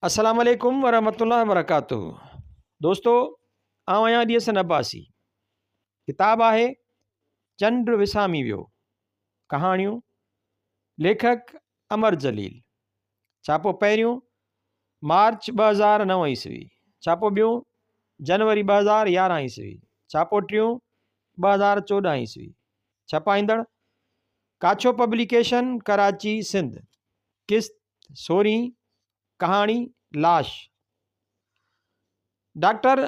अस्सलाम वालेकुम वरहमतुल्लाहि वबरकातुहू। दोस्तों, आउं आहियां DSN अब्बासी। किताब आहे चंड विसामी वियो, कहाणियूं, लेखक अमर जलील। छापो पहिरियों मार्च 2009 ईस्वी, छापो ॿियों जनवरी 2011 ईस्वी, छापो टियों 2014 ईस्वी। छपाईंदड़ काछो पब्लिकेशन, कराची, सिंध। किस्त 16। कहाणी लाश। डॉक्टर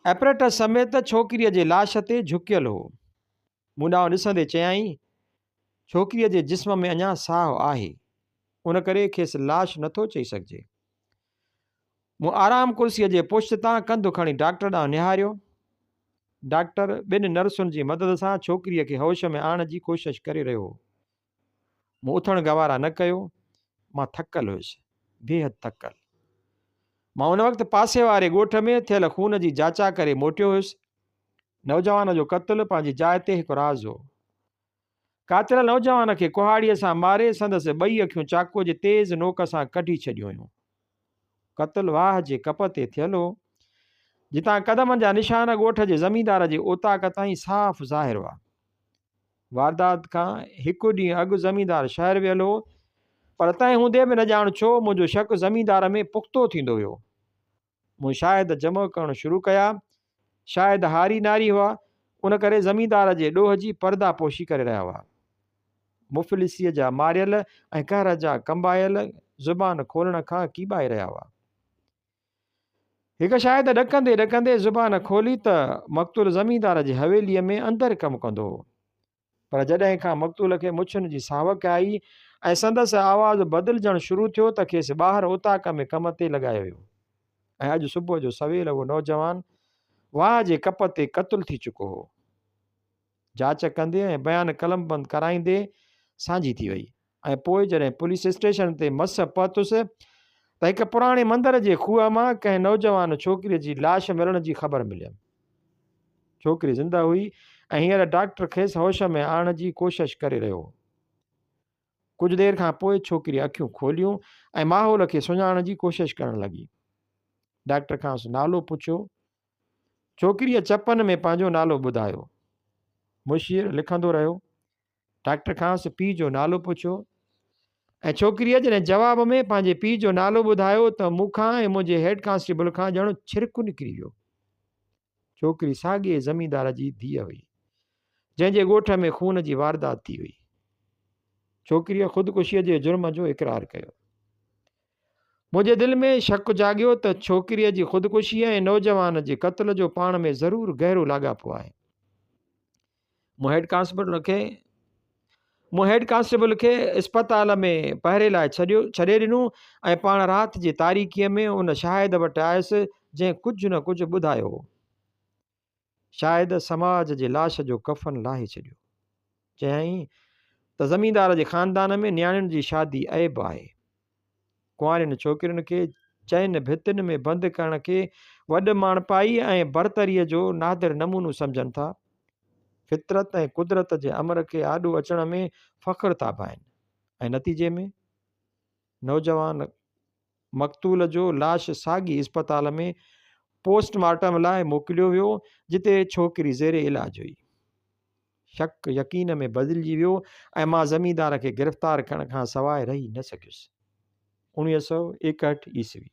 एपरेटस समेत छोकिरीअ जे लाश ते झुकियल हो। मूं ॾांहुं ॾिसंदे चयाईं, छोकिरीअ जे जिस्म में अञा साहु आहे, उन करे खेसि लाश नथो चई सघिजे। मूं आराम कुर्सीअ जे पुश्त तां कंधु खणी डॉक्टर ॾांहुं निहारियो। डॉक्टर ॿिनि नर्सुनि जी मदद सां छोकिरीअ खे होश में आणण जी कोशिशि करे रहियो हो। मूं उथण गवारा न कयो। मां थकल हुयुसि, बेहद थकल। मां उन वक़्तु पासे वारे ॻोठ में थियल खून जी जाचा करे मोटियो हुयुसि। नौजवान जो क़त्लु पंहिंजी जाइ ते हिकु राज़ हो। कातिल नौजवान खे कुहाड़ीअ सां मारे संदसि ॿई अखियूं चाकूअ जे तेज़ नोक सां कढी छॾियूं हुयूं। क़त्लु वाह जे कप ते थियल हो, जितां कदमनि जा निशान ॻोठ जे ज़मींदार जे ओताक ताईं साफ़ ज़ाहिर हुआ। वारदात खां हिकु ॾींहुं अॻु ज़मींदार शहर वियल हो, पर तंहिं हूंदे बि न ॼाण छो मुंहिंजो शक ज़मींदार में पुख़्तो थींदो वियो। मूं शायदि जमा करणु शुरू कया, शायदि हारी नारी हुआ, उन करे ज़मींदार जे ॾोह जी पर्दापोशी करे रहिया हुआ। मुफ़लिसीअ जा मारियल ऐं कहर जा कंबायल ज़ुबान खोलण खां कीॿाए रहिया हुआ। हिकु शायदि ॾकंदे ॾकंदे ज़ुबान खोली त मक़तूल ज़मींदार जे हवेलीअ में अंदरि कमु कंदो हो, पर जॾहिं खां मक़तूल खे मुछुनि जी सावक आई ऐं संदसि आवाज़ु बदिलजणु शुरू थियो त खेसि ॿाहिरि ओताक में कम ते लॻायो वियो। ऐं अॼु सुबुह जो सवेल उहो नौजवान वाह जे कप ते क़त्लु थी चुको हो। जांच कंदे ऐं बयानु कलमबंद कराईंदे सांझी थी वई। ऐं पोइ जॾहिं पुलिस स्टेशन ते मस पहुतुसि त हिकु पुराणे मंदर जे खूह मां कंहिं नौजवान छोकिरीअ जी लाश मिलण जी ख़बर मिलियमि। छोकिरी ज़िंदा हुई ऐं हींअर डॉक्टर खेसि होश में आणण जी कोशिशि करे रहियो हो। कुझु देरि खां पोइ छोकिरी अखियूं खोलियूं ऐं माहौल खे सुञाणण जी कोशिशि करणु लॻी। डॉक्टर खां नालो पुछियो। छोकिरीअ चपनि में पंहिंजो नालो ॿुधायो। मुशीर लिखंदो रहियो। डॉक्टर खां पीउ जो नालो पुछियो ऐं छोकिरीअ जॾहिं जवाब में पंहिंजे पीउ जो नालो ॿुधायो त मूंखां ऐं मुंहिंजे हेड कांस्टेबल खां ॼण छिरकु निकिरी वियो। छोकिरी साॻिए ज़मींदार जी धीअ हुई, जंहिंजे ॻोठ में खून जी वारदात थी हुई। छोकिरीअ ख़ुदकुशीअ जे जुर्म जो इक़रार कयो। मुंहिंजे दिलि में शक जाॻियो त छोकिरीअ जी ख़ुदकुशीअ ऐं नौजवान जे क़त्ल जो पाण में ज़रूरु गहरो लाॻापो आहे। मूं हेड कांस्टेबल खे इस्पताल में पहिरे लाइ छॾे ॾिनो ऐं पाण राति जी तारीकीअ में उन शाहिद वटि आयुसि जंहिं कुझु न कुझु ॿुधायो हो। शायदि समाज जे लाश जो कफ़न लाहे छॾियो। चयाईं त ज़मींदार जे ख़ानदान में नियाणियुनि जी शादी ऐब आहे। कुंवारियुनि छोकिरियुनि खे चइनि भितियुनि में बंदि करण खे वॾ माणपाई ऐं बरतरीअ जो नादिर नमूनो सम्झनि था। फितरत ऐं कुदरत जे अमर खे आॾो अचण में फ़ख्रु था पाइनि। ऐं नतीजे में नौजवान मक़तूल जो लाश साॻी इस्पताल में पोस्टमार्टम लाइ मोकिलियो वियो, जिते छोकिरी ज़ेरे इलाज हुई। शक यकीन में बदिलजी वियो ऐं मां ज़मींदार खे गिरफ़्तार करण खां सवाइ रही न सघियुसि। 1961 ईस्वी।